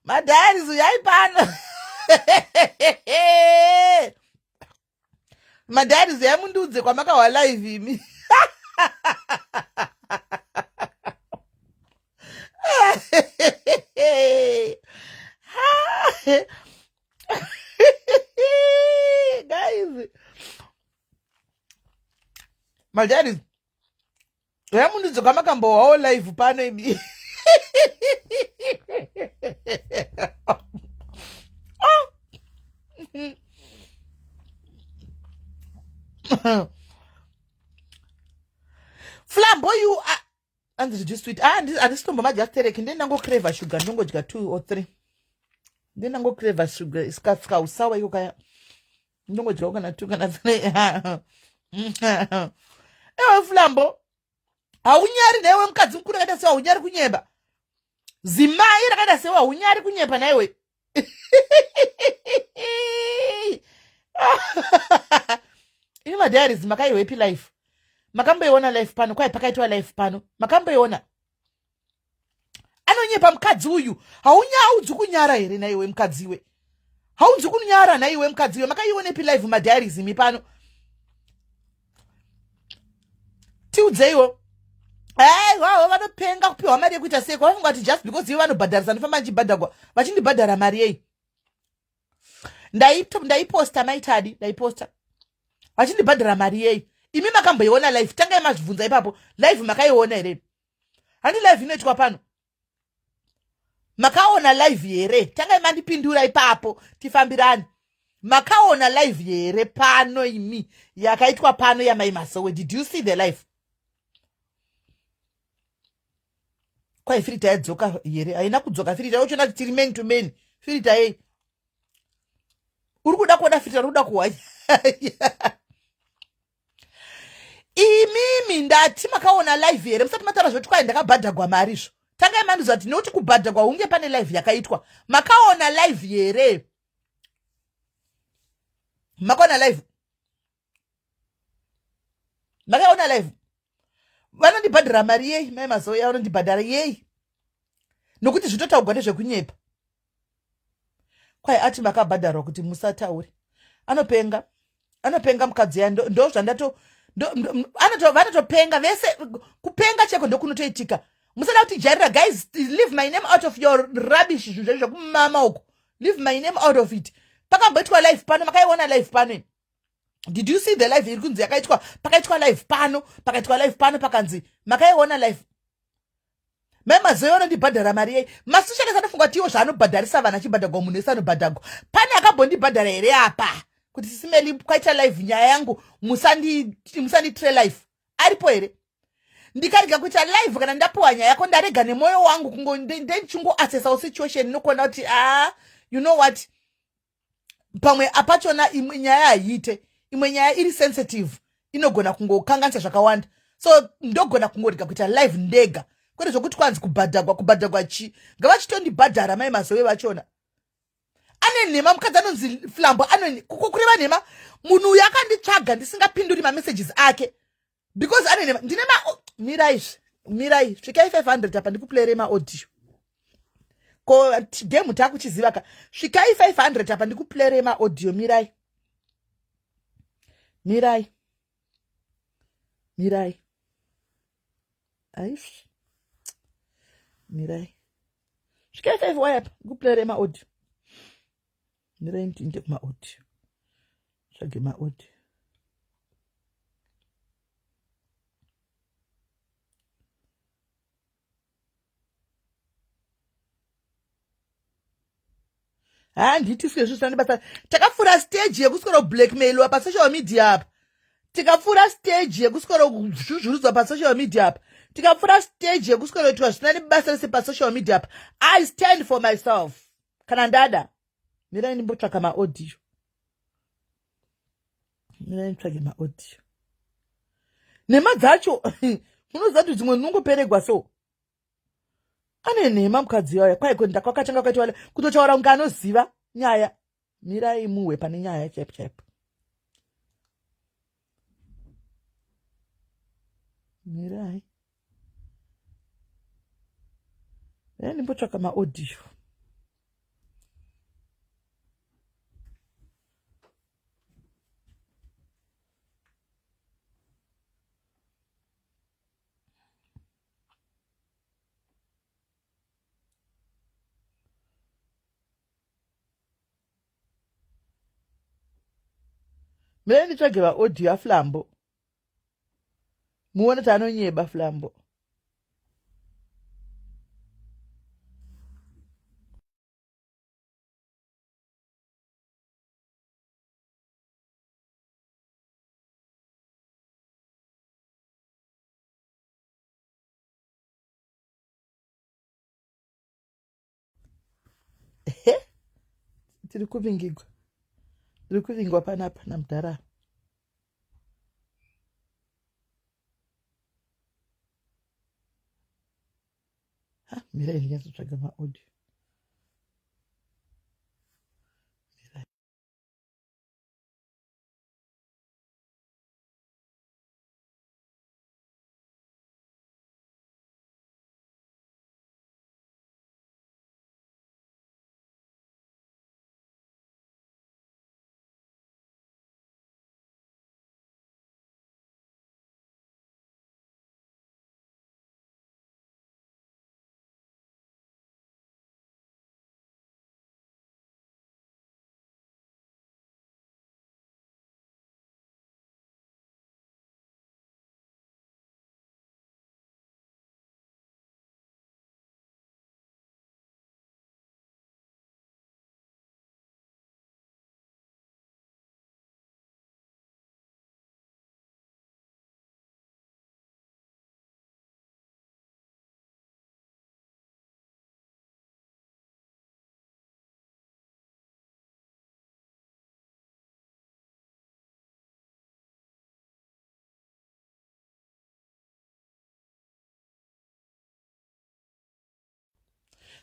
Madhairis uyai pano. Madhairis uyai mundudze kwamakawa live imi. Guys, Madhairis uyai mundudze kwamakambowawo live pano imi. Flambo, you are. And this just sweet. This tombo ma just terek. Then nango crave sugar. Nango jiga 2 or 3. Then nango crave sugar. Iska usawa yuka ya. Nango jiga na 2 kana 3. Ewe Flambo. Aunyari na ewe mkazi mkuna kata sewa aunyari kunyeba. Zimaira kata sewa aunyari kunyeba na ewe. Ini Madhairis makai wepi life. Makambo yona life pano. Kwa ipakaitwa life pano. Makambo yona. Anonyepa mkadzi uyu. Haunyaudzu kunyara here na iwe mkadziwe. Haudzu kunyara na iwe mkadziwe. Makaione pi live Madhairis imi pano. Tiudzeiwo. Wao vanopenga kupiwa mari yekuita seko. Vafunga ati just because iwe vanobhadharisa nofamba nchibhadhagwa. Vachindibhadhara mari yei. Ndaiposta maitadi. Ndaiposta. Vachindibhadhara mari yei. Imi makamboiona live. Tanga imazvibvunza ipapo. Live makaiona here. Handi live inoitwa pano. Makaona live here. Tanga imandipindura ipapo. Tifambirani. Makaona live here pano imi. Yakaitwa pano ya Maimasowe. Did you see the live? Kwa filter yadzoka here. Haina kudzoka filter. Uchona tiri man to man. Filter yei. Urikuda kuona filter uruda kuwai. Imimi ndati makaona live here. Musati matara zvoti kwai ndakabhadhagwa mari izvo. Tanga imanduza ati noti kubhadhagwa hunge pane live yakaitwa. Makaona live here. Makaona live. Makaona live. Vanondibhadhara mari yei. Maimazoya vanondibhadhara yei. Nokuti zvitotaurwa nezvekunyepa. Kwai ati makabhadharwa kuti musataure. Anopenga mukadzi ya ndo zvandato vanotopenga vese kupenga cheko ndokunotoitika. Musada kuti jarira guys, leave my name out of your rubbish zvekumama uko. Leave my name out of it. Pakamboitwa live pano, makaiona live pano. Did you see the live iri kunzi yakaitwa pakaitwa live pano, pakanzi makaiona live. Maimazoya vanondibhadhara mari yei. Masushaka sanofunga kuti iwo zvaanobhadharisa vana chibhadhagwa munhu wese anobhadhagwa. Pane akambondibhadhara here apa kuti sisimeli kwaita live nyaya yangu musanditire live. Aripo here. Ndikarega kuita live kana ndapuwa nyaya yako ndarega nemoyo wangu kungo ndechungo assessa situation nokona kuti you know what, pamwe apachona imwe nyaya ayiite, imwe nyaya iri sensitive inogona kungokanganisa zvakawanda. So ndogona kungorega kuita live ndega. Kwete zvokuti kwanzi kubhadhagwa chi. Ngavachitondibhadhara Maimazowe vachona. Ane nhema mukadzi anonzi Flambo kureva nhema. Munhu uyu akanditsvaga ndisingapinduri messages ake. Because ane nhema. Ndine mirai. Svikai 500 apa ndikuplayere audio. Ko game takuchiziva ka. Svikai 500 apa ndikuplayere audio mirai. Aish. Mirai. Svikai 5 waya ndikuplayere audio. Mirai ndinde kuma audio. Shage audio. Handiti sezvo zvanibata. Takafura stage yekuswera blackmail pa social media apa. Tikafura stage yekuswera kuzvuzvurudzwa pa social media apa. Tikafura stage yekuswera kuitwa zvinani basa rese pa social media apa. I stand for myself. Kana ndada. Mirai ndimbotsvaka maaudio. Nhema dzacho unoziva kuti dzimwe ndinongoperegwa so. Ane nhema mukadzi waya kwai kuti ndakwakatanga kwaitwa kutotaura kunge anoziva nyaya. Mirai muwe pane nyaya chaipo. Mirai. Ndimbotsvaka maaudio. Mene nditsvage vaaudio yaFlambo. Muone kuti anonyeba Flambo. Tiri kuvingigwa. Tiri kuvingwa panapa namudhara. Mirai ndinyatsvaga maaudio.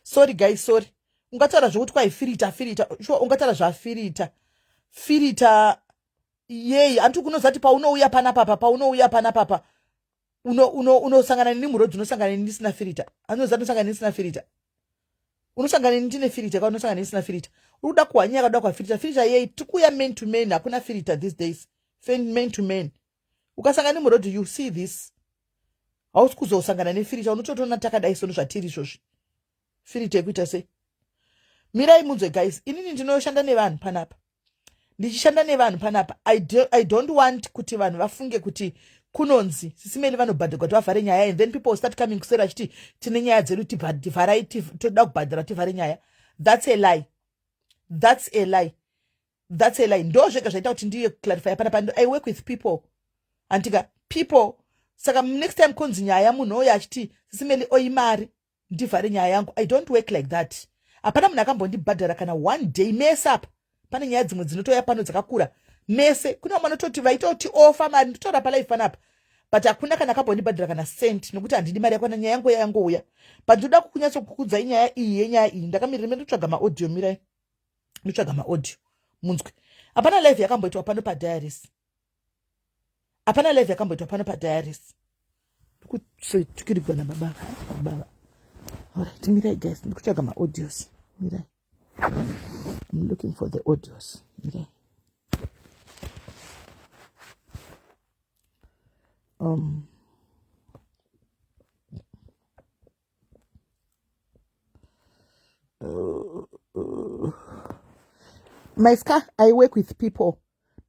Sorry guys, sorry. Ungataura zvokuti kwai filter. Sure, ungataura zvafilter. Filter yei, antu kunozati paunouya panapapa. Unosangana nemurodzi unosangana nisina filter. Anozati unosangana nisina filter. Unosangana ndine filter, kwa unosangana nisina filter. Uruda kuhanya kadoa kwa filter. Filter yei, tukuya man to man, hakuna filter these days. Man to man. Ukasangana nemurodzi, you see this. Hausi kuzosangana nefilter, unototona takadai sono zvatiri zvozvi. Filter yekuita sei. Mirai munzwe guys, inini ndinoshanda nevanhu panapa. Ndichishanda nevanhu panapa, I don't want kuti vanhu vafunge kuti kunonzi sisimeli vanobhadharwa kuti vavhare nyaya, and then people start coming kusera chiti tine nyaya dzedu tivharai toda kubhadhara tivhare nyaya. That's a lie. Ndo zvega zvaita kuti ndiye clarify panapa. I work with people. Antika people, saka next time kunzi nyaya munhu oya achiti sisimeli oimari ndivhare nyaya yangu, I don't work like that. Hapana munhu akambondibhadhara kana one day mess up. Pane nyaya dzimwe dzinotoya pano dzakakura mese, kuna vanototi vaitoti ofa mari nditora palife panapa, but hakuna kana akambondibhadhara kana cent, nokuti handidi mari yakwana, nyaya yangu yangouya. But ndoda kunyatsokukudzai nyaya iyi yenyaya iyi. Ndakamirira ndotsvaga maaudio. Mirai ndotsvaga maaudio munzwe. Hapana live yakamboitwa pano padiaries. Tukirigwa nababa. Alright, mirai guys, ndikutsvaga maaudios. Mirai. I'm looking for the audios. Mirai. My scar, I work with people.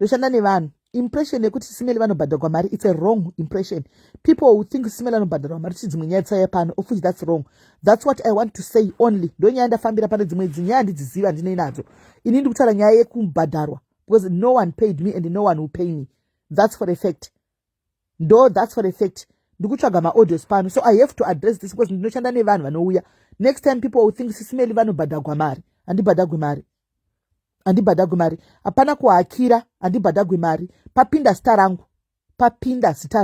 Ndoshanda nevanhu. Impression yekuti simeli vanobhadharwa mari, it's a wrong impression. People who think simeli vanobhadharwa mari tidzimwe nyaya tsaya pano, of which that's wrong. That's what I want to say only. Ndo nyaya ndafambira pano, dzimwe dzinyaya ndidziziva ndine nadzo. Ini ndikutaura nyaya yekubhadharwa, because no one paid me and no one will pay me. That's for a fact. That's for a fact. Ndikutsvaga maaudios pano, so I have to address this because ndinoshanda nevanhu vanouya. Next time people will think simeli vanobhadharwa mari, handibhadharwi mari. Hapana kuhakira, handibhadharwi mari. Papinda zita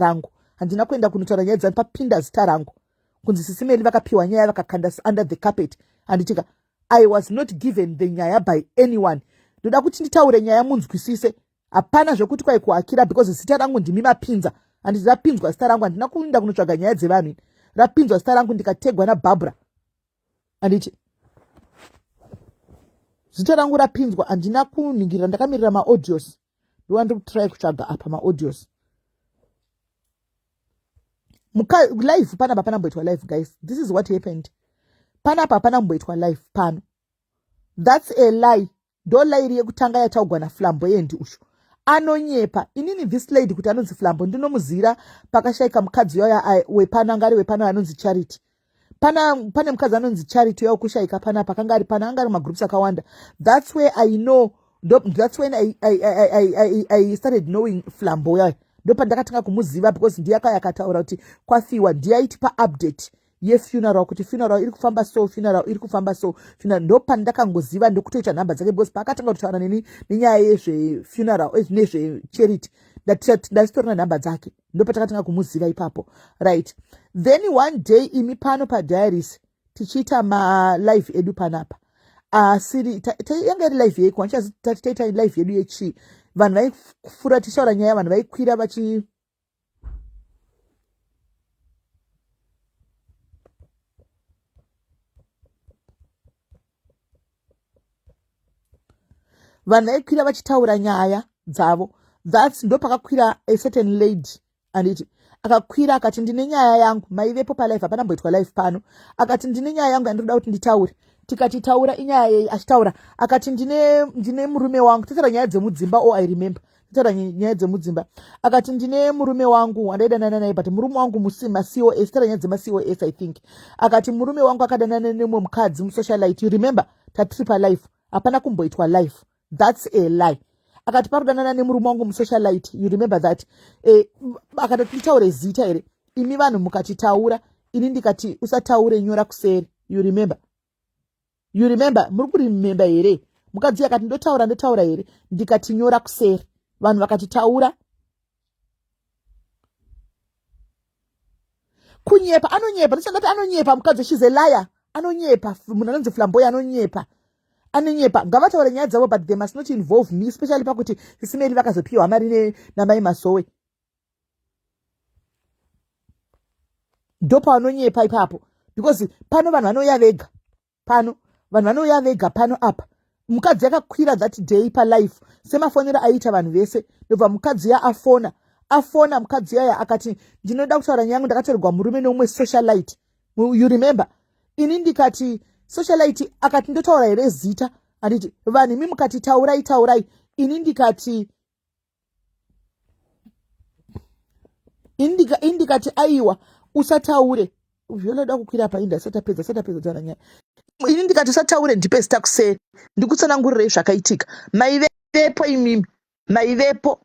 rangu. Handina kuenda kunotaura nyaya dzangu, papinda zita rangu. Kunzi sisimeli vakapiwa nyaya vakakanda under the carpet. Handitika, I was not given the nyaya by anyone. Ndoda kuti nditaure nyaya munzwisise. Hapana zvokuti kwai kuhakira, because zita rangu ndimi mapinza. Handiti rapinzwa zita rangu, handina kuenda kunotsvaga nyaya dzevanhu. Rapinzwa zita rangu ndikategwa naBarbara. Handiti zita rangu rapinzwa, handina kuningirira, ndakamirira maaudios. Ndowanda kutry kutsvaga apa maaudios. Live panapa panamboitwa live guys. This is what happened. Panapa panamboitwa live pano. That's a lie. Ndo lie yekutanga yataugwa naFlambo yendi usho. anonyepa. Inini this lady kuti anonzi Flambo ndinomuzira pakashaika mukadzi yoya wepana ngari wepana anonzi Charity. Pane mukadzi anonzi Charity yoya kushaika pana pakanga ari pana anga ari magroups akawanda. That's where I know. That's when I started knowing Flambo yoya. Ndopa ndakatanga kumuziva because ndiyaka yakataura kuti kwafiwa ndiyaitipa update yefuneral kuti funeral iri kufamba so funeral iri kufamba so funeral ndopa ndakangoziva ndokutoita nhamba dzake because pakatanga kutaura nenyaya yezvefuneral nezve Charity ndasitorina nhamba dzake ndopa takatanga kumuziva ipapo, right? Then one day imi pano padiaries tichiita malive edu panapa siri yanga iri live yeiko taita live yedu yechi vanhu vaifura tichaura nyaya vanhu vaikwira vanhu vaikwira vachitaura nyaya dzavo. That's ndo pakakwira a certain lady and akakwira akati ndine nyaya yangu maivepo palive hapana mboitwa live pano akati ndine nyaya yangu andinoda kuti nditaure. Tikati taura inyaya yei achitaura akati ndine murume wangu tataura nyaya dzemudzimba I remember tataura nyaya dzemudzimba akati ndine murume wangu andaidanana naye but murume wangu musima COS tataura nyaya dzema COS I think akati murume wangu akadanana nemwe mukadzi musocialite you remember tatripa live hapana kumboitwa live. That's a lie. Akati parudanana nemurume wangu musocialite you remember that akati titaure zita ere imi vanhu mukachitaura ini ndikati usataure nyora kuseri you remember muri kurimember here mukadzi akati ndotaura here ndikati nyora kuseri vanhu vakatitaura kunyepa anonyepa ndisangati anonyepa mukadzi she's a liar anonyepa munhu anonzi Flamboya anonyepa ngavataure nyaya dzavo but they must not involve me especially pakuti Sisimeli vakazopiwa mari namai Mazowe ndopa anonyepa ipapo because pano vanhu vanouya vega pano apa mukadzi akakwira that day palive semafonero aiita vanhu vese ndobva mukadzi afona mukadzi yaya akati ndinoda kutaura nyaya yangu ndakatorerwa murume neumwe socialite you remember ini ndikati socialite akati ndotaura here zita anditi vanhu imi mukati taurai ini ndikati aiwa usataure zvinoda kukwira painda satapedza taura nyaya ini ndikati usataure ndipe zita kuseri ndikutsanangurirei zvakaitika maivepo imimi maivepo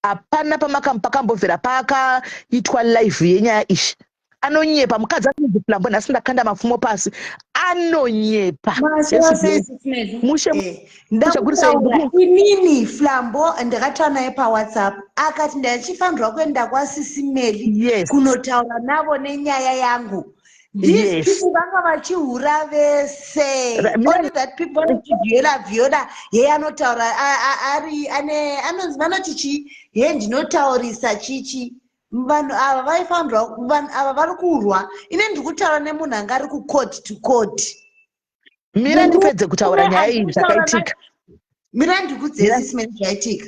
hapana pakambobvera pakaitwa live yenyaya ishi anonyepa mukadzi anonzi Flambo nhasi ndakanda mapfumo pasi anonyepa inini Flambo ndakataura naye paWhatsApp akati ndachifanirwa kuenda kwaSisimeli kunotaura navo nenyaya yangu. These people vanga vachihura vese only that people vanochivhiola yeye anotaura vanoti chii ye ndinotaurisa chichi vanhu ava vaifanirwa vanhu ava vari kurwa ine ndiri kutaura nemunhu anga ari kucourt to court. Mira ndipedze kutaura nyaya iyi zvakaitika. Mira ndikudzesi simeni zvaitika.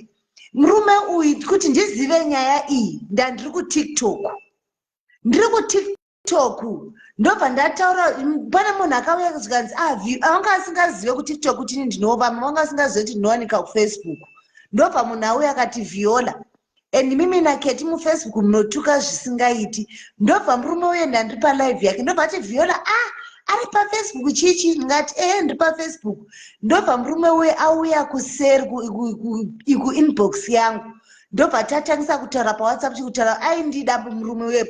Murume uyu kuti ndizive nyaya iyi ndandiri kuTikTok. Ndiri kuTikTok ndobva ndataura pane munhu akauya kuzikanzi vanga asingazive kuTikTok kuti ndinova vanga asingazive kuti ndinowanika kuFacebook. Ndobva munhu auya akati vhiola and mimi naketi muFacebook munotuka zvisingaiti. Ndobva murume uyu ndandiri palive yake ndobva ati vhiola ari paFacebook chichi ngati ndiri paFacebook. Ndobva murume uyu auya kuseri kuinbox yangu ndobva tatangisa kutaura paWhatsApp chikutaura aindida murume uyu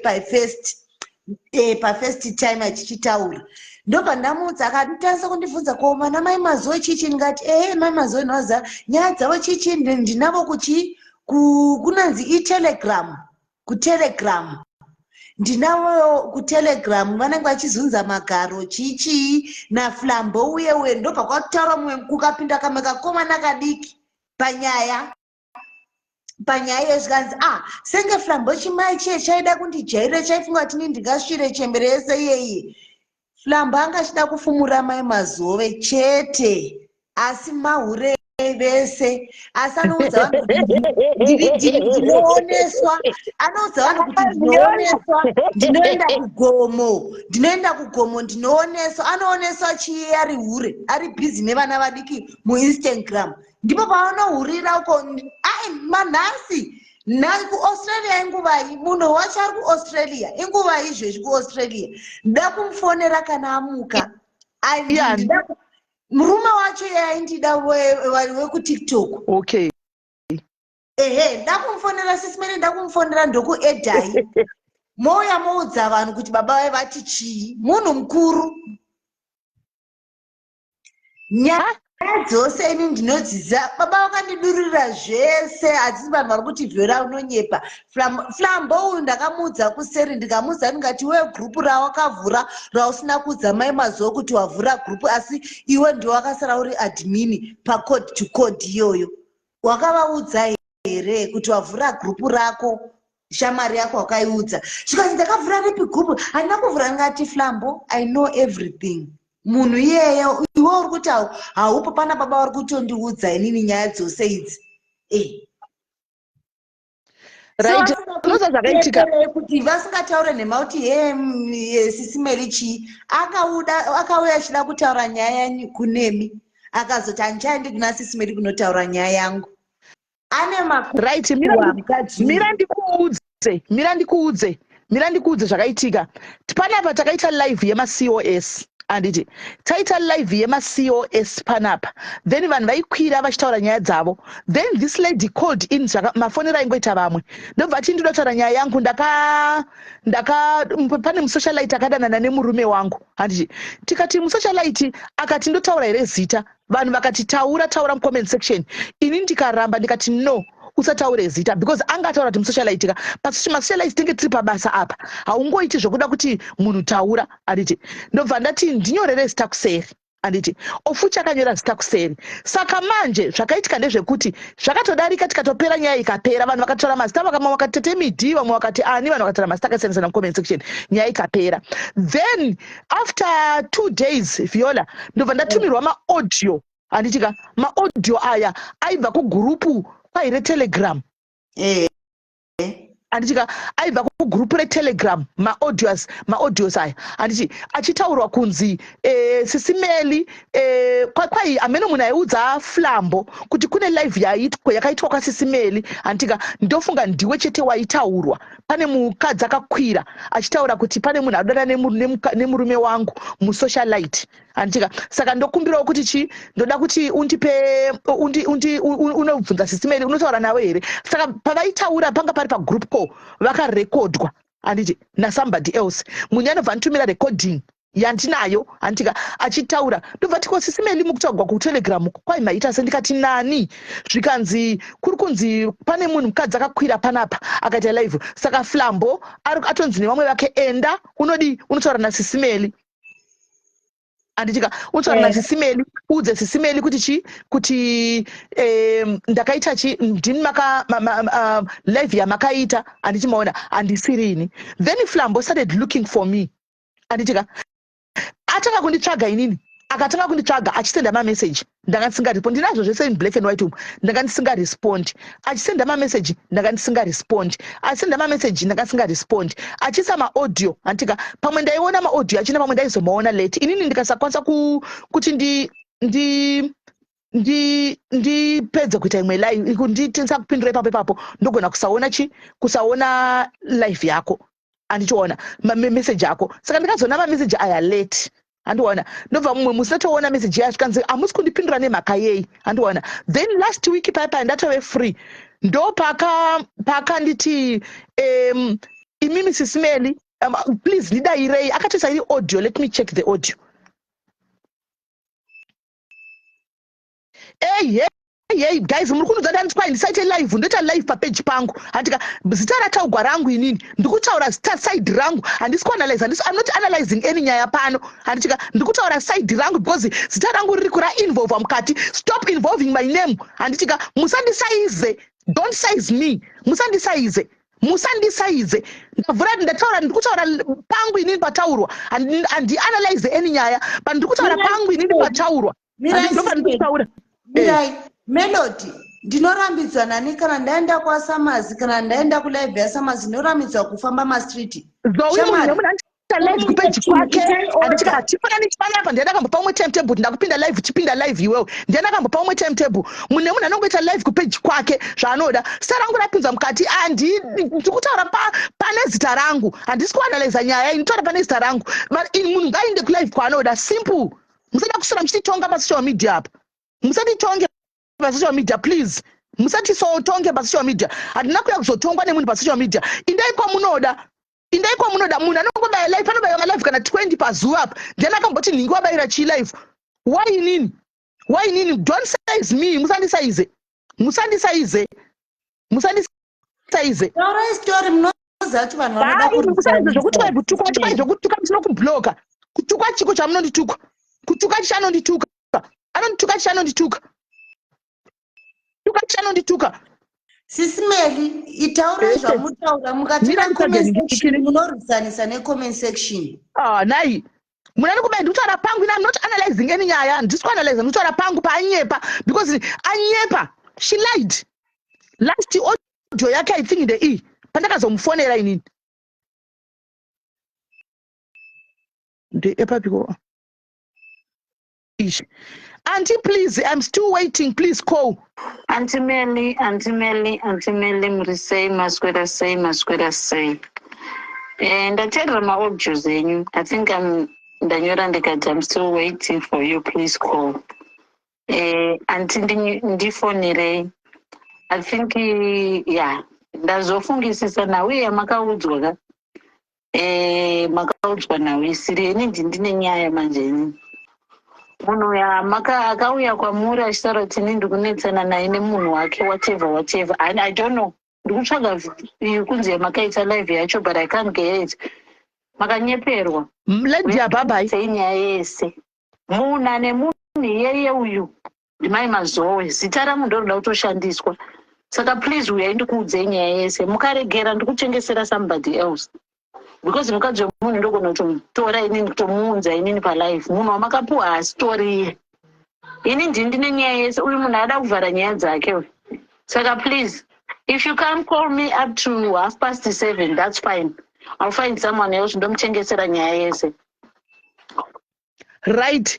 pafirst time achichitaura. Ndobva ndamudza akatangisa kundibvunza koma namai Mazowe chichi ngati mai Mazowe noza nyaya dzavo chichi ndinavo kuchi kunanzi iTelegram kuTelegram ndinavo kuTelegram vanenge vachizunza magaro chichi naFlambo uye ndobva kwakutaura mumwe kukapinda kamwe kakomana kadiki panyaya yezvikanzi senge Flambo chimai chiye chaida kundijairira chaifunga kuti ndingasvire chembere yese iyeye. Flambo anga achida kufumura mai Mazowe chete asi mahure vese asi anoudza vanhu kuti ndinooneswa anoudza vanhu kuti ndinooneswa ndinoenda kugomo ndinooneswa anooneswa chiye ari hure ari bhizi nevana vadiki muInstagram ndipo paanohurira uko ai manhasi kuaustralia inguvai munhu wacho ari kuaustralia inguvai izvezvi kuaustralia nda kumufonera kana amuka murume wacho yaindida wekutiktok okay ehe ndakumufonera sisimene ndakumufonera ndokuedhai mouya moudza vanhu kuti baba vai vati chii munhu mukuru nyaya dzose ini ndinodzidzisa baba vakandidururira zvese hadzisi vanhu vari kuti vhera unonyepa flambo uyu ndakamuudza kuseri ndikamuudza ndingati we gurupu rawakavhura rausina kuudza mai mazuva kuti wavhura gurupu asi iwe ndowakasara uri admini pacode to code iyoyo wakavaudza here kuti wavhura gurupu rako shamari yako wakaiudza zvikanzi ndakavhura ripi gurupu handina kuvhura ndingati flambo I know everything munhu iyeyo iwe uri kuti haupo pana baba vari kutondiudza inini nyaya dzose idzi kuti vasingataure nhema kuti sisimeri chii akauya achida kutaura nyaya kunemi akazoti handichaendi kuna sisimeri kunotaura nyaya yangu ane mira ndikuudze zvakaitika panapa takaita live yemacos anditi taita live yemacos panapa then vanhu vaikwira vachitaura nyaya dzavo then this lady called in mafonero aingoita vamwe ndobva ati ndinoda kutaura nyaya yangu pane musocialite akadanana nemurume wangu handiti tikati musocialite akati ndotaura here zita vanhu vakati taura mucomment section ini ndikaramba ndikati no usataure zita because angataura kuti musocialite masocialite tinge tiri pabasa apa haungoiti zvokuda kuti munhu taura anditi ndobva ndati ndinyorere zita kuseri anditi ofuchi akanyora zita kuseri saka manje zvakaitika ndezvekuti zvakatodarika tikatopera nyaya ikapera vanhu vakataura mazita vamwe vakati tetemidhi vamwe vakati ani vanhu vakataura mazita akasiyana mucomment section nyaya ikapera then after 2 days Viola ndobva ndatumirwa maaudio anditika maaudio aya aibva kugurupu kwaire telegram anditika aibva kugurupu retelegram maaudios aya anditi achitaurwa kunzi sisimeli kwai amene munhu aiudza flambo kuti kune live yakaitwa kwasisimeli anditika ndofunga ndiwe chete waitaurwa pane mukadzi akakwira achitaura kuti pane munhu adada nemurume wangu musocialite anditika saka ndokumbirawo kuti chi ndoda kuti undipe unobvunza sisimeli unotaura nawe here saka pavaitaura panga pari pagroup call vakarekodwa anditi nasomebody else munhu anobva anitumira recording yandinayo anditika achitaura ndobva tiko sisimeli mukutaurwa kutelegram kwai maita sendikati nani zvikanzi kuri kunzi pane munhu mukadzi akakwira panapa akaita live saka flambo atonzi nevamwe vake enda unotaura nasisimeli anditika unotaura nasisimeli udze sisimeli kuti chi kuti ndakaita chi ndini live yamakaita anditi maona handisirini then flambo started looking for me anditika atanga kunditsvaga inini akatanga kunditsvaga achisenda mameseji ndanga ndisingarespondi ndinazvo zvese in black and white umu ndanga ndisingarespondi achisenda mameseji ndanga ndisingarespondi achisenda mameseji ndanga ndisingarespondi achisa maaudio antika pamwe ndaiona maaudio achina pamwe ndaizomaona late inini ndikasakwanisa kuti ndipedze kuita imwe live nditisa kupindura ipapo ndogona kusaona live yako andichiona mameseji ako saka ndikazoona mameseji aya late andiona ndobva mumwe musatoona meseji yacho kanzi hamusi kundipindura nemhaka yei andiona then last week paipai ndatove free ndo pakanditi imimi sisimeli please ndidairei akatoisa iri audio let me check the audio hey guys muri kunudza ndanditswai ndisaite live ndoita live papeji pangu handika zita rataugwa rangu inini ndikutaura zita side rangu handisi kuanalyze I'm not analyzing any nyaya pano handitika ndikutaura side rangu because zita rangu riri kurainvolva mukati stop involving my name handitika musandisaize don't size me musandisaize ndavhura ndikutaura pangu inini pataurwa handi-analyze any nyaya but ndikutaura pangu inini pataurwa handindoba ndikutaura mirai Melody ndinorambidzwa nani kana ndaenda kwaSamazi kana ndaenda kulive yaSamazi ndinorambidzwa kufamba mastriti live kupage kwake andichika chipana nichipana ndiana kambopa umwe timetable ndakupinda live chipinda live iwewe ndiana kambopa umwe timetable mune munhu anongoita live kupage kwake zvaanoda sara rangu rapinzwa mukati ndikutaura pane zita rangu handisi kuanalyza nyaya inotaura pane zita rangu munhu ngainde kulive kwaanoda simple musada kusara muchititonga pasocial media apa musatitonge pasocial media please musatisotonge pasocial media handina kuya kuzotongwa nemunhu pasocial media indai kwamunoda munhu anongobaya live anobayonga live kana 20 pazuva apa ndiana akamboti nhingi wabayira chii live why nini don't size me musandisaize taura story munoziva kuti vanhu vanoda zvokuti kwaikutuka zvokutuka musino kubloka kutuka chiko chamunondituka kutuka chichanondituka anondituka chichanondituka Sisimeli itaura zvamutaura mukatika comment section munorwisanisa necomment section. Nai munani kuba ndutaura pangu ina I'm not analyzing any nyaya ndisi kuanalyze ndutaura pangu paanyepa because anyepa she lied last audio yake I think the pandakazomufonera inini the epapiko ish Auntie, please, I'm still waiting. Please call. Auntie Melly, Murisei, Masquera say. And I tell my old Jose, I think I'm still waiting for you. Please call. Auntie Ndifonire, I think, yeah, that's often sister now. We are Makaudzwaga. Makaudzwa now. We see any Dindinia Manjani. Munhu akauya kwamuri achitaura kuti ini ndikunetsana naye nemunhu wake whatever and I don't know ndikutsvaga kunzi makaita live yacho but I can't get it makanyeperwa nyaya yese munhu ane munhu iyeye uyu ndimai mazowe zita ramunhu ndoruda kutoshandiswa saka please uyai ndikuudzei nyaya yese mukaregera ndikutengesera somebody else because mukadzi wemunhu ndogona kutomutora inini kutomuunza inini palive munhu wamakapuwa hasitori iye ini ndine nyaya yese uyu munhu ada kuvhara nyaya dzake saka please if you can't call me up to 7:30 that's fine I'll find someone else ndomutengesera nyaya yese right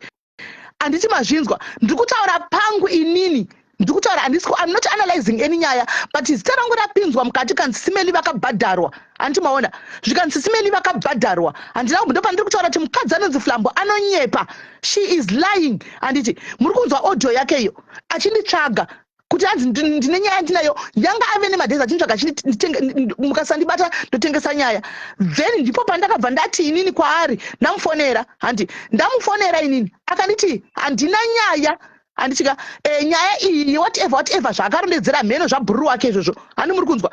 anditi mazvinzwa ndikutaura pangu inini ndikutaura I'm not analyzing any nyaya but zita rangu rapinzwa mukati kansisimeli vakabhadharwa anditi maona zvikansisimeli vakabhadharwa handina ndopa ndiri kutaura kuti mukadzi anonzi Flambo anonyepa she is lying handiti muri kunzwa audio yake iyo achinditsvaga kuti hanzi ndine nyaya ndinayo yanga ave nemadhezi achinitsvaga mukasandibata ndotengesa nyaya then ndipo pandakabva ndati inini kwaari ndamufonera handi ndamufonera inini akanditi handina nyaya andichika nyaya iyi whatever zvakarondedzera mheno zvabhuru wake izvozvo handi muri kunzwa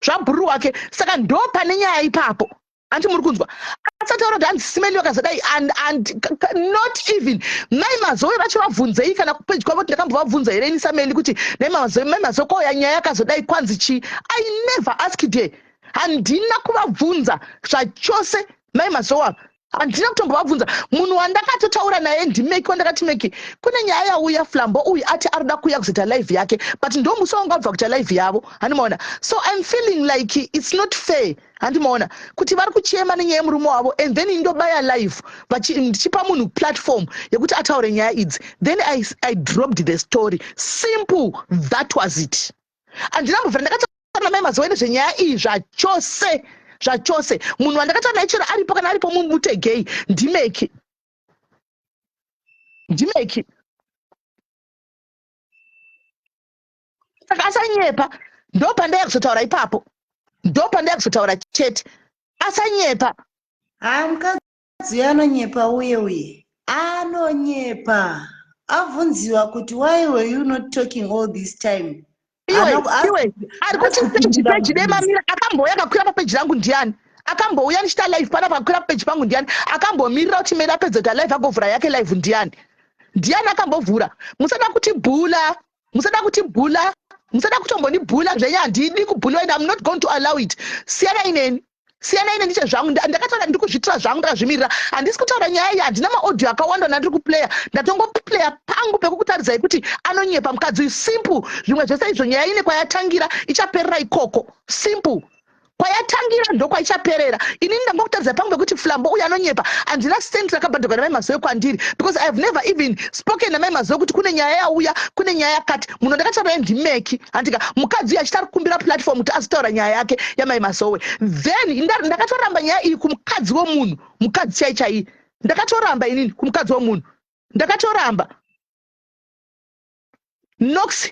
zvabhuru wake saka ndo pane nyaya ipapo handi muri kunzwa asataura kuti handisimeli vakazadai and not even mai mazowe vachavabvunzei kana kupeji kwavo kuti ndakambovabvunza here ini sameli kuti mai mazowe kwauya nyaya yakazodai kwanzi chii I never asked her handina kuvabvunza zvachose mai mazowe handina kutombovabvunza munhu wandakatotaura naye ndimeki wandakati meki kune nyaya yauya Flambo uyu ati arida kuuya kuzoita live yake but ndo musi wangabva kuita live yavo handimaona so I'm feeling like it's not fair handimaona kuti vari kuchema nenyaya yemurume wavo and then indobaya live ndichipa munhu platform yekuti ataure nyaya idzi then I dropped the story simple that was it handina mbovhera ndakataura namai mazowe nezvenyaya iyi zvachose munhu wandakataura naye chero aripo kana aripo mutegei ndimeki saka asanyepa ndo pandaya kuzotaura ipapo ndo pandaya kuzotaura chete asanyepa mukadzi anonyepa uye anonyepa abvunziwa kuti why were you not talking all this time iwe ari kuti peji demamira akambouya akakwira papeji rangu ndiani akambouya ndichita live pana pakwira papeji pangu ndiani akambomirira kuti mera apedza kuita live agovhura yake live ndiani akambovhura musada kuti bhula musada kutombonibhula zvenya handidi kubhuliwa and I'm not going to allow it siyana ineni ndiche zvangu ndakataura ndiri kuzvitira zvangu ndakazvimirira handisi kutaura nyaya iyi handina maaudio akawanda ndandiri kuplaya ndatongoplaya pangu pekukutaridzai kuti anonyepa mukadzi simple zvimwe zvese izvo nyaya ine kwayatangira ichaperera ikoko simple kwayatangira ndokwaichaperera. Inini ndangokutaridza pangu pekuti Flambo uyu anonyepa, handina senti rakabhadharwa namai Mazoe kwandiri, because I have never even spoken namai Mazoe kuti kune nyaya yauya, kune nyaya yakati. Munhu ndakataura ndimeki, handika mukadzi uyu achitari kukumbira platform kuti azotaura nyaya yake yamai Mazoe. Then ndakatoramba nyaya iyi kumukadzi womunhu, mukadzi chai ndakatoramba inini kumukadzi womunhu, ndakatoramba. Nox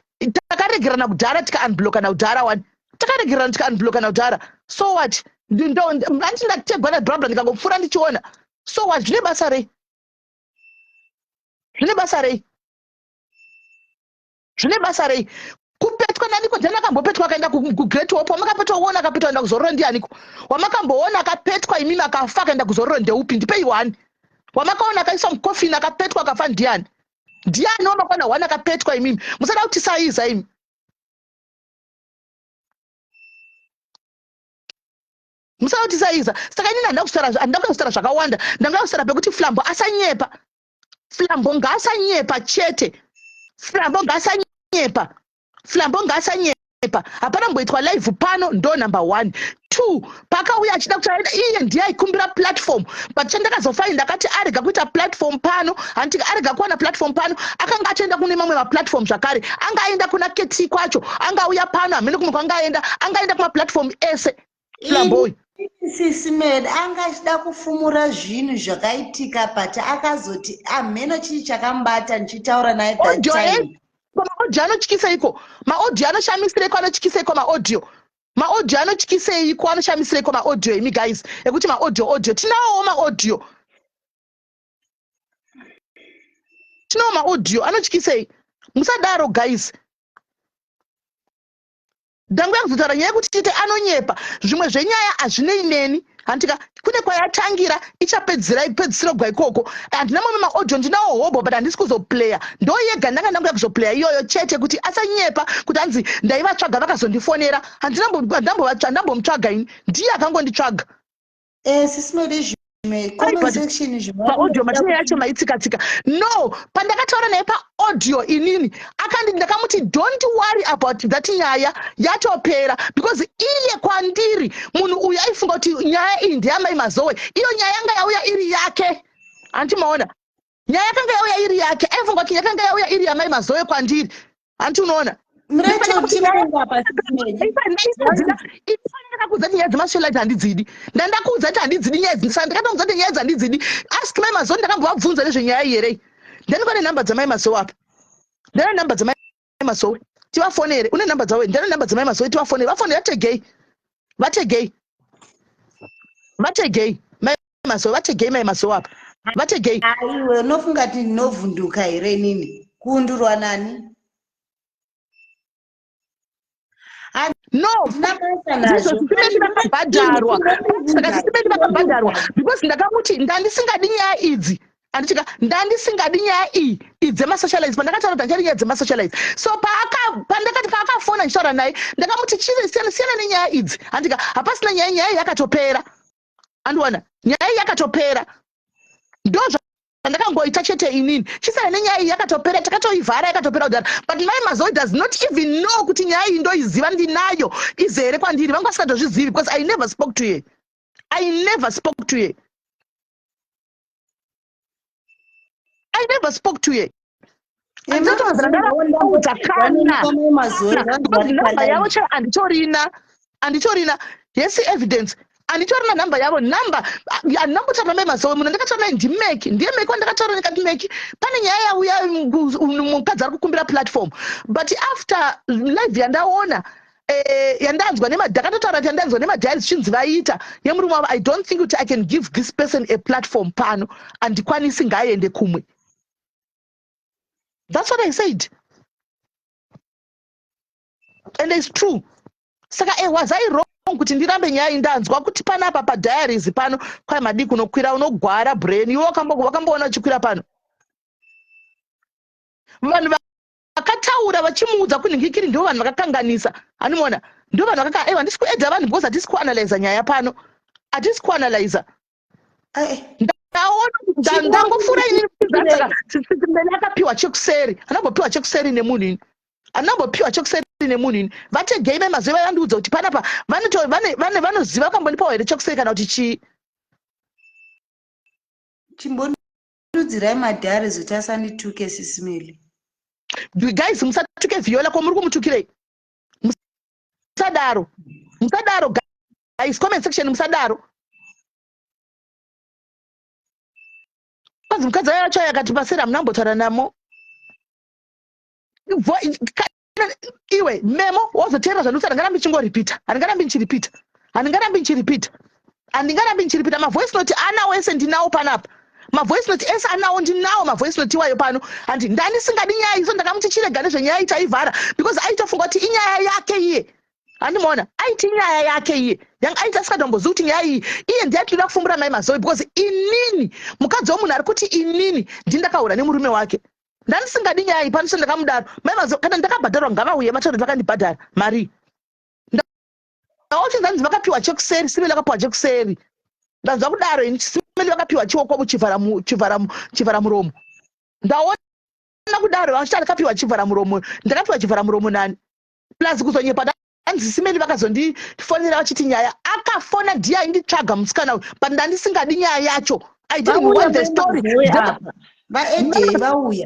takaregerana kudhara tikaunblokana kudhara wani, takaregerana tikaunblokana kudhara. So what? Anditi ndategwa nabrabra ndikangopfuura ndichiona. So what? Zvine basa rei? Zvine basa rei? Zvine basa rei? Kupetwa naniko ndandakambopetwa akaenda kuGreat Hope. Wamakapetwa uona akapetwa enda kuzorora ndianiko? Wamakamboona akapetwa imimi akafa akaenda kuzorora ndeupi? Ndipei wani. Wamakaona akaiswa mukofini akapetwa akafa ndiani? Ndiani wamakona wani akapetwa imimi? Musada kuti saiza imi. Musada kuti saiza. Saka inini handakutaura zvakawanda. Ndangakutaura pekuti Flambo asanyepa. Flambo ngaasanyepa chete. Flambo ngaasanyepa. Flambo ngaasanyepa. Hapana mboitwa live pano ndo number 1. 2, pakauya achida kuti iye ndiye aikumbira platform, but chandakazofainda ndakati arega kuita platform pano, handiti arega kuwana platform pano, akanga achienda kune mamwe maplatform zvakare, angaenda kuna Keti kwacho, angauya pano, hamene kumwe angaenda kuma platform ese. Flambo Sisimedi anga achida kufumura zvinhu zvakaitika pati akazoti amheno chii chakambata ndichitaura naye that time. Maaudio anotyisa maaudio anoshamisireko maaudio anotyisa anoshamisireko maaudio imi guys ekuti maaudio tinawo maaudio anotyisei. Musadaro guys. Ndangu yakuzotaura nyaya yekuti chite anonyepa, zvimwe zvenyaya hazvinei neni, handika kune kwayatangira ichapedzisira gwa ikoko. Handina mamwe maaudio ndinawo hobo, but handisi kuzoplaya. Ndo yega ndangu yakuzoplaya iyoyo chete kuti asanyepa kuti hanzi ndaivatsvaga vakazondifonera. Handambomutsvaga ini, ndiye akangonditsvaga. Sisimedi comment section maaudio matine yacho maitsika-tsika. No, pandakataura naye paaudio inini ndakamuti don't worry about that nyaya yatopera, because iye kwandiri munhu uyu aifunga kuti nyaya iyi ndeyamai Mazoe, iyo nyaya yanga yauya iri yake. Handiti maona nyaya yakanga yauya iri yake, aifunga kuti yakanga yauya iri yamai Mazoe kwandiri. Handiti unoona ndakakudza kuti nyaya dzemasocialite handidzidi, ndandakudza kuti handidzidi nyaya idzi, saka ndakatongodza kuti nyaya idzi handidzidi. Ask mai Mazoe ndakambovabvunza nezvenyaya iyi here. Ndaniko nenhamba dzamai Mazoe apa, ndane nhamba dzamai Mazoe tivafonere. Une nhamba dzawe? Ndane nhamba dzamai Mazoe tivafonere. Vafonere vategei mai Mazoe, vategei mai Mazoe apa, vategei. Aiwe unofunga kuti ndinovhunduka here nini kuundurwa nani? No, sisimedi vakabhadharwa, saka sisimedi vakabhadharwa, because ndakamuti ndandisingadi nyaya idzi, ndandisingadi nyaya iyi dzemasocialites, pandakataura kuti handicharidi nyaya dzemasocialites. So pandakati paakafona ndichitaura naye ndakamuti siyana nenyaya idzi, handika hapasina nyaya yakatopera. Andiwana nyaya yakatopera, ndo ndakangoita chete inini chisana nenyaya iyi yakatopera, takatoivhara yakatopera kudhara. But mai Mazoe does not even know kuti nyaya iyi ndoiziva ndinayo izere kwandiri, vanga vasikatozvizivi, because I never spoke to her. Namba yavo chero handitorina yesi evidence, handitorina namba yavo. Handinambotaura mai Mazoe, munhu ndakataura naye ndimeki, ndiye meki wandakataura ndikati meki pane nyaya yauya mukadzi ari kukumbira platform, but after live yandaona yandanzwa ndakatotaura kuti yandanzwa nemadhari zvichinzi vaita yemurume wavo, I don't think kuti I can give this person a platform pano, handikwanisi ngaaende kumwe. That's what I said, and it's true. Saka was I wrong kuti ndirambe nyaya indanzwa kuti panapa padiaries pano kwai madiki unokwira unogwara brain, iwe wakamboona uchikwira pano. Vanhu vakataura vachimuudza kunhingikiri ndivo vanhu vakakanganisa. Handimuona ndivo vanhu handisi kuedza vanhu because hatisi kuanalyza nyaya pano, hatisi kuanalyza. Ndangofura inini mbele akapiwa chekuseri, anambopiwa chekuseri nemunhu ini. anambopiwa chokuseri nemunhu ini vategei vemazuva vandiudza kuti panapa vanoziva kambonipawo here chokuseri kana kuti chii chimbondudzirai madhari zoti asandituke sisimeli guys musatuke viola ko muri kumutukirei musadaro guys comment section musadaro kwanzi mukadzi yacho yakati pasera munambotaura namo iwe memo wozoteera zvanusa handingarambi chingoripita handingarambi nchiripita mavoice note anawo ese ndinawo panapa mavoice note ese anawo ndinawo mavoice note iwayo pano handi ndani singadi nyaya izo ndakamuti chirega nezvenyaya itaivhara because aitofunga kuti inyaya yake iye handimaona aiti nyaya yake iye yanga aiti asingatombozivi kuti nyaya iyi iye ndiyatinoda kufumbira mai mazoe because inini mukadzi womunhu ari kuti inini ndindakaura nemurume wake ndandisingadi nyaya iyi pano sendakamudaro mai mazoe kana ndakabhadharwa ngavauye matauri vakandibhadhara mari ndawochinzanzi vakapiwa chekuseri simeli vakapiwa chekuseri ndanzwa kudaro ini simeli vakapiwa chioko chivhara muromo ndaona kudaro vachita ndakapiwa chivhara muromo ndakapiwa chivhara muromo nani plus kuzonyepa anzi simeli vakazondifonera vachiti nyaya akafona ndiye ainditsvaga musikana uyu but ndandisingadi nyaya yacho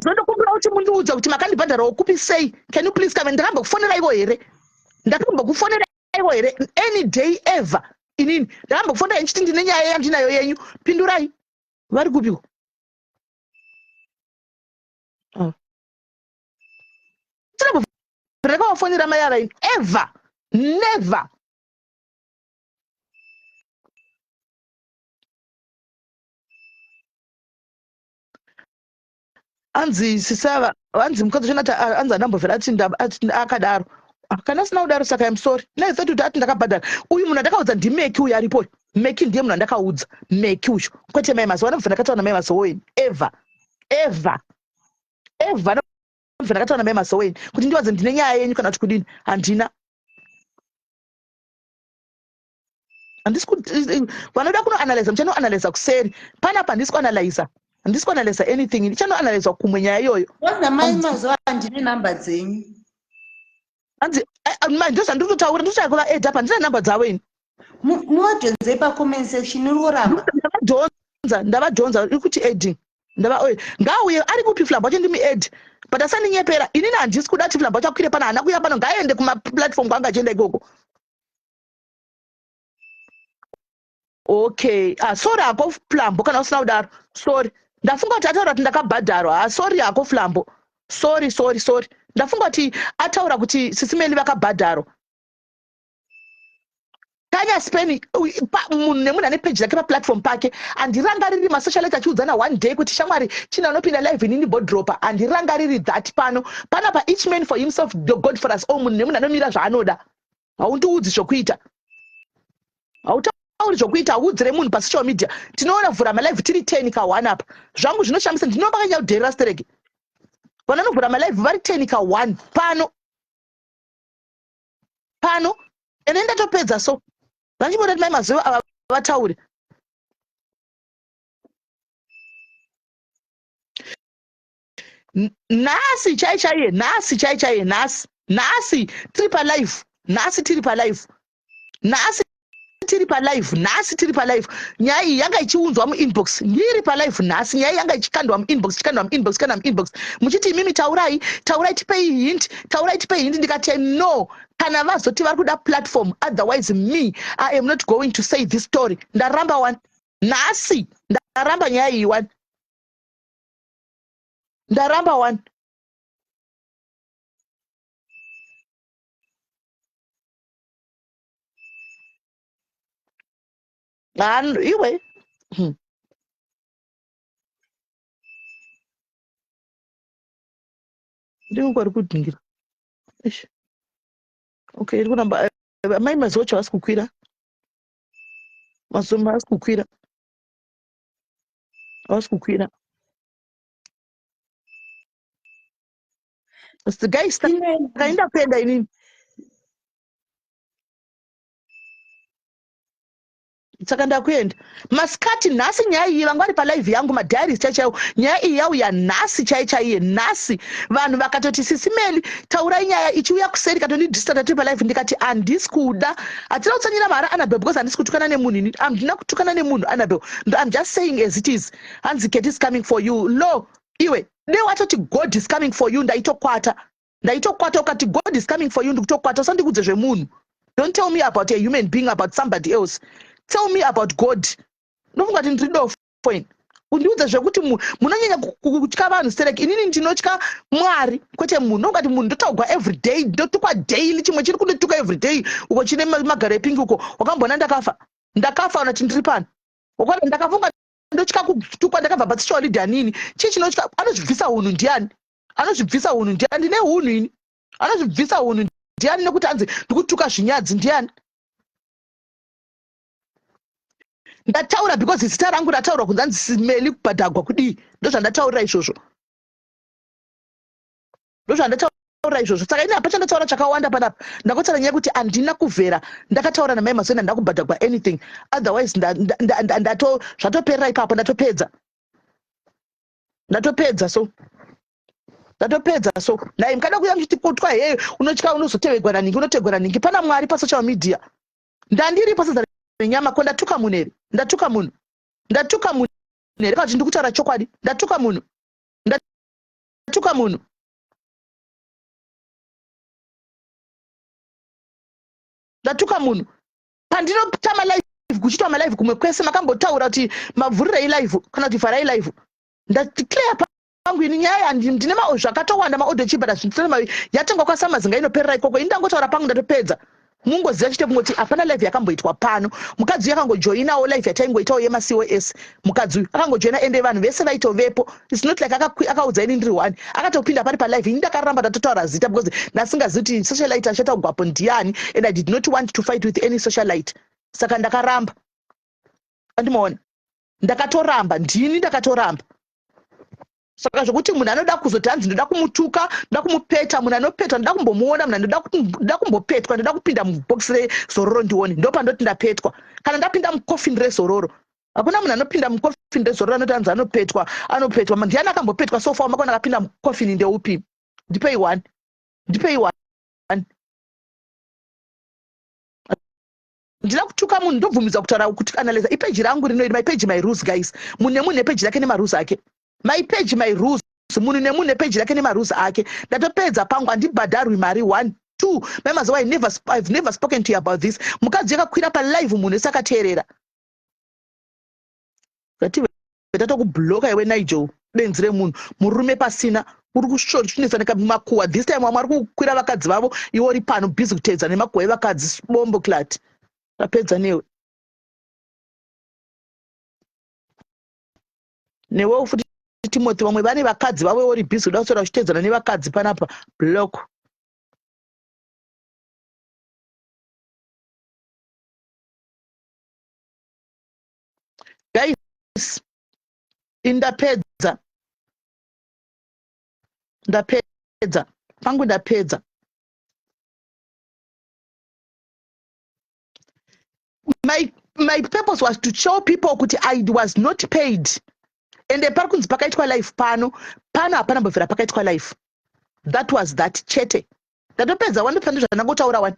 ndondokumbira kuti mundiudza kuti makandibhadharawo kupi sei can you please come ndakambokufonera ivo here any day ever inini ndakambokufonera nchiti ndine nyaya yandinayo yenyu pindurai vari kupiko ndakavafonera mai avaini ever never anzi sisava anzi mukadzi chonati anzi andambovhera ati akadaro kana sina kudaro saka im sorry naisati kuti ati ndakabhadhara uyu munhu andakaudza ndimeki uyu aripo meki ndiye munhu andakaudza meki uyu kwete mai mazoa ndakabva ndakataura namai mazoweni ever ndakabva ndakataura namai mazoweni kuti ndiwadze ndine nyaya yenyu kana kuti kudini handina vanoda kunoanalyza muchanoanalyza kuseri panapa handisi kuanalyza anything ndichanoanalyza kumwe nyaya iyoyo mai mazuva ndine namba dzenyu hanzi ndozvandiri kutotaura ndiri kuva edha pandina namba dzavo ini muwadhonzei pacomment section uri kuramba ndavadhonza iri kuti edding ngauye ari kupi flambo acho ndimi ed but asandinyepera inini handisi kuda kuti flambo acho akwire pana hana kuya pano ngaaende kumaplatform kwanga achienda ikoko okay sorry hako flambo kana usina kudaro sorry ndafunga kuti ataura kuti ndakabhadharwa sorry hako flambo sorry ndafunga kuti ataura kuti sisimeli vakabhadharwa kanya speni munhu nemunhu ane peji rake paplatform pake handirangariri masocialite achiudzana one day kuti shamwari china anopinda live inini bodropa handirangariri that panapa each man for himself the god for us munhu nemunhu anomira zvaanoda haundiudzi zvokuita hautauri zvokuita hauudzire munhu pasocial media tinoona vhura malive tiri 10 ka1 apa zvangu zvinoshamisa ndinova kanyadheri rastereke vanonovhura malive vari 10 ka1 pano ene ndatopedza so vanchiboda kuti mai mazuva ava vataure nhasi chaichaiye nhasi tiri palive nyaya iyi yanga ichiunzwa muinbox ndiri palive nhasi nyaya yanga ichikandwa muinbox muchiti imimi taurai tipei hint ndikati no kana vazoti vari kuda platform otherwise me I am not going to say this story ndaramba one nhasi ndaramba nyaya iyi one ndaramba one iwe ndingokwari kudhingira okay iri kuramba mai mazocho asi kukwira mazoma asi kukwira guys kaenda kuenda inini saka ndakuenda masikati nhasi nyaya iyi vanga vari palive yangu madhairis chaichaiwo nyaya iyi yauya nhasi chaichaiye nhasi vanhu vakatoti sisimeli taurai nyaya ichiuya kuseri katondidhistata tiri palive ndikati handisi kuda hatina kutsanyira mhara anabel because handisi kutukana nemunhu ini handina kutukana nemunhu anabel I'm just saying as it is hanzi cat is coming for you lo iwe dei watoti god is coming for you ndaitokwata ukati god is coming for you ndikutokwata usandikudze zvemunhu. Don't tell me about a human being, about somebody else. Tell me about God. Ndofunga kuti ndiri dofo ine undiudza zvekuti munonyanya kutya vanhu stereki inini ndinotya mwari kwete munhu nokati munhu ndotaugwa everyday ndotukwa daily chimwe chiri kundotuka everyday uko chine magaro epingi uko wakambona ndakafa unati ndiri pano wakwada ndakafunga ndotya kutukwa ndakabva patsvitsva lidhanini chii chinotya anozvibvisa hunhu ndiani ndine hunhu ini anozvibvisa hunhu ndiani nekuti anzi ndikutuka zvinyadzi ndiani ndataura because zita rangu rataurwa kunzi anzi simeli kubhadhagwa kudii ndozvandataurira izvozvo saka ini hapa chandotaura chakawanda panapa ndakotaura nyaya yekuti handina kuvhera ndakataura namai mazoni handina kubhadhagwa anything otherwise zvatoperera ipapo ndatopedza so nai mukada kuya muchitikotwa heyo unotya unozoteverwa naningi unoteverwa naningi pana mwari pasocial media ndandiri pasadza renyama ko ndatuka munhu here ndatuka munhu here kana kuti ndikutaura chokwadi ndatuka munhu pandinotama live kuchitwa malive kumwe kwese makambotaura kuti mavhurirei live kana kuti vharai live ndadeclare pangu ini nyaya ndine zvakatowanda maodho chibhata yatengwa kwasamazinga inoperera ikoko ini ndangotaura pangu ndatopedza mungoziva chitepo ngoti hapana live yakamboitwa pano mukadzi uyu akangojoinawo live yataingoitawo yemacos mukadzi uyu akangojoina ende vanhu vese vaitovepo its not like akaudza ini ndiri one akatopinda pari palive ini ndakaramba ndatotaura zita because ndasingazivi kuti socialite achata kugwapo ndiani and I did not want to fight with any socialite saka ndakaramba andimaona ndakatoramba saka zvokuti munhu anoda kuzoti hanzi ndoda kumutuka ndoda kumupeta munhu anopetwa ndoda kumbomuona munhu ndoda kumbopetwa ndoda kupinda mubhokisi rezororo ndione ndopandoti ndapetwa kana ndapinda mukofini rezororo hakuna munhu anopinda mukofini rezororo anoti hanzi anopetwa ndiani akambopetwa sofa makona akapinda mukofini ndeupi ndipei one ndina kutuka munhu ndobvumidza kutaura kuti analyza ipeji rangu rinoiri my page my rules guys munhu nemunhu nepeji rake nemarules ake my page my rules munhu nemunhu nepeji rake nemarules ake ndatopedza pangu handibhadharwi mari 1 2 maimazowa I've never spoken to you about this mukadzi yakakwira palive munhu ese akateerera tatokubhloka iwe nigel benzi remunhu murume pasina uri kushotinisa makuwa this time vamwe vari kukwira vakadzi vavo iwe uri pano bhizi kuteedza nemakuwa evakadzi bombo clat tapedza newewo futi timothy vamwe vane vakadzi vavo uri bhizi kuda kusora uchitedzana nevakadzi panapa block guys ndapedza pangu ndapedza my purpose was to show people kuti I was not paid ende pari kunzi pakaitwa life pano hapana mbovhera pakaitwa life that was that chete ndatopedza wandopa ndozvandangotaura wani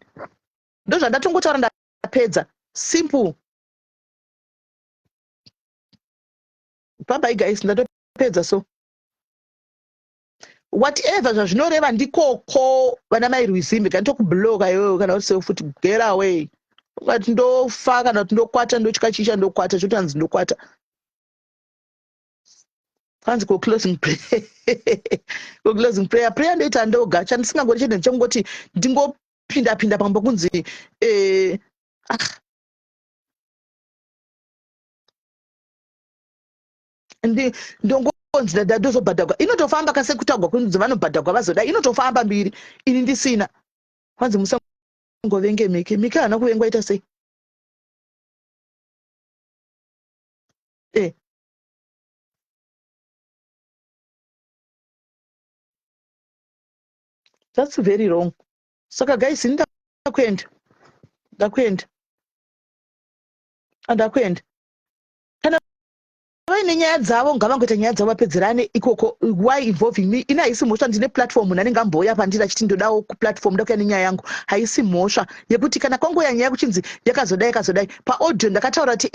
ndozvandatongotaura ndapedza simple bye guys ndatopedza so whatever zvazvinoreva ndikoko vana mai rwizimbe kana tokubloka iwewe kana kuti sefuti get away ukati ndofa kana kuti ndokwata ndotya chisha ndokwata zvoti hanzi ndokwata hanzi closing prayer ndoita ndoga chandisingangori chete ndichangoti ndingopinda pambo kunzi ndongonzi ndadozobhadhagwa inotofamba kasekutagwa kunzi vanobhadhagwa vazoda inotofamba mbiri ini ndisina kwanzi musangovenge mike hana kuvengwa ita sei that's very wrong saka guys ndakuenda andakwenda kana vaine nyaya dzavo ngavangoita nyaya dzavo vapedzerane ikoko. Why involving me? Ina haisi mhosva, ndine platform nani ngamboya pandiri achiti ndodawo kuplatform ndakuya nenyaya yangu. Haisi mhosva yekuti kana kwangoya nyaya kuchinzi yakazodai paaudio ndakataura kuti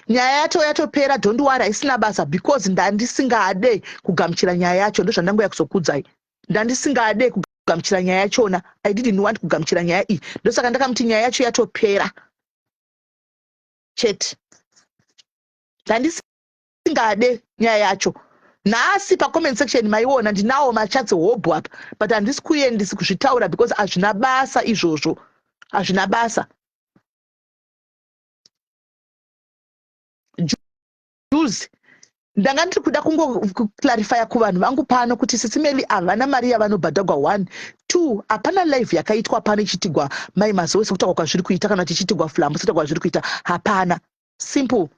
nyaya yacho yatopera, don't worry, haisina basa, because ndandisingade kugamuchira nyaya yacho. Ndozvandangoya kuzokudzai, ndandisingade kugamuchira nyaya yachona. I didn't want kugamuchira nyaya iyi, ndosaka ndakamuti nyaya yacho yatopera chete, ndandisingade nyaya yacho. Nhasi pacomment section maiona ndinawo machatsi hobho apa, but handisi kuendisi kuzvitaura because hazvina basa izvozvo, hazvina basa. Juzi ndanga ndiri kuda kungoclarifya kuvanhu vangu pano kuti sisimeli havana mari yavanobhadhagwa 1 2. Hapana live yakaitwa pano ichitigwa mai mazowese kutaurwa kwazviri kuita kana kuti ichitigwa flambo kutaurwa kwazviri kuita. Hapana, simple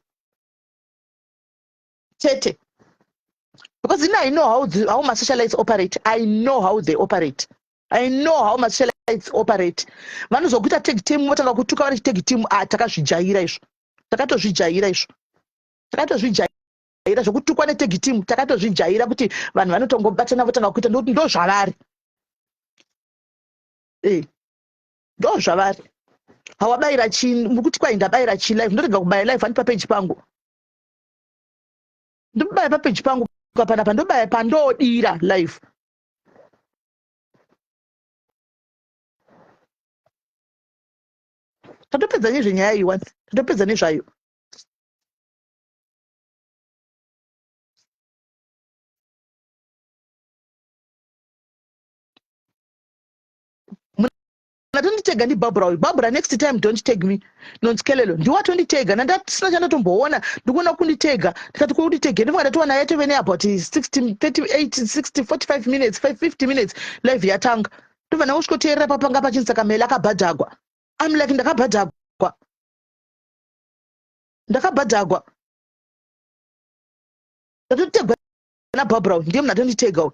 chete. Because I know how my socialites operate. I know how they operate. I know how my socialites operate. Vanozokuita tag team votanga kutuka vari tag team. Takazvijaira izvo, takatozvijaira izvo, takatozvijaira zvokutukwa netag team. Takatozvijaira kuti vanhu vanotongobatana votanga kuita ndokuti ndo zvavari, ndo zvavari. Hawabayira chini mukuti kwai ndabayira chi live, ndotenga kubaya live handi papeji pangu, ndobaya papeji pangu panapa, ndobaya pandodira live. Tatopedza nezvenyaya iyi, tatopedza nezvayo. Tonditega ndibarbara uyu. Barbara, next time don't tag me. Nonsikelelo ndiwatonditega nandasina chandatomboona ndikuona kunditega ndikati kunditega ndifanga ndatoona yatove neabout 60 38 60 45 minutes 50 minutes live yatanga. Ndobva ndakusvikoteerera papanga pachinzi saka mele akabhadhagwa. I'm like ndakabhadhagwa, ndakabhadhagwa. Ndatotegwa naBarbara ndiye munhu atonditega uyu.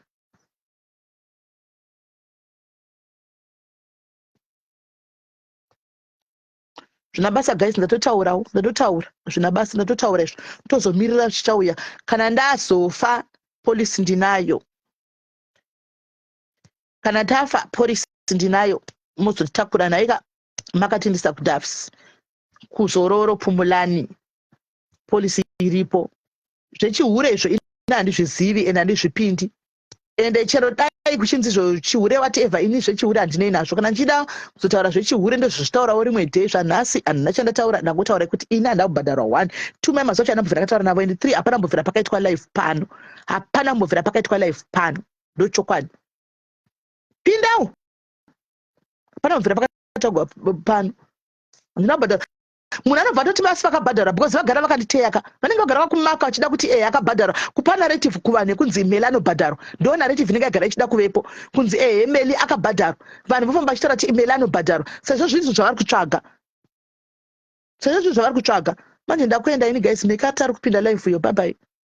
Zvina basa guys, ndatotaurawo, ndatotaura zvina basa, ndatotaura izvo, tozomirira zvichauya. Kana ndazofa polisi ndinayo, kana tafa polisi ndinayo, muzotakura naika makatindisa kudafs kuzororo Pumulani, polisi iripo. Zvechihure izvo ina handizvizivi ende handizvipindi, ende chero dai kuchinzi izvo chihure whatever, ini zvechihure handinei nazvo. Kana ndichida kuzotaura zvechihure ndozvitaurawo rimwe day. Zvanhasi handina chandataura, ndangotaura kuti ini handina kubhadharwa 1 2 mai mazocho andambobvira akataura navo, ende 3 hapana mbobvira pakaitwa live pano, hapana mbobvira pakaitwa live pano, ndochokwadi. Pindawo, hapana mbobvira pakataurwa pano, handina kubhadharwa. Munhu anobva atoti basi vakabhadhara because vagara vakanditeyaka, vanenge vagara vakumaka vachida kuti akabhadhara, kupa narrative kuvanhu yekunzi Meli anobhadharwa. Ndo narrative inenge yagara ichida kuvepo kunzi Meli akabhadharwa, vanhu vofamba vachitaura kuti Meli anobhadharwa. Sezvo zvinhu zvavari kutsvaga, sezvo zvinhu zvavari kutsvaga. Manje ndakuenda ini guys, mekati ari kupinda live yo, bye bye.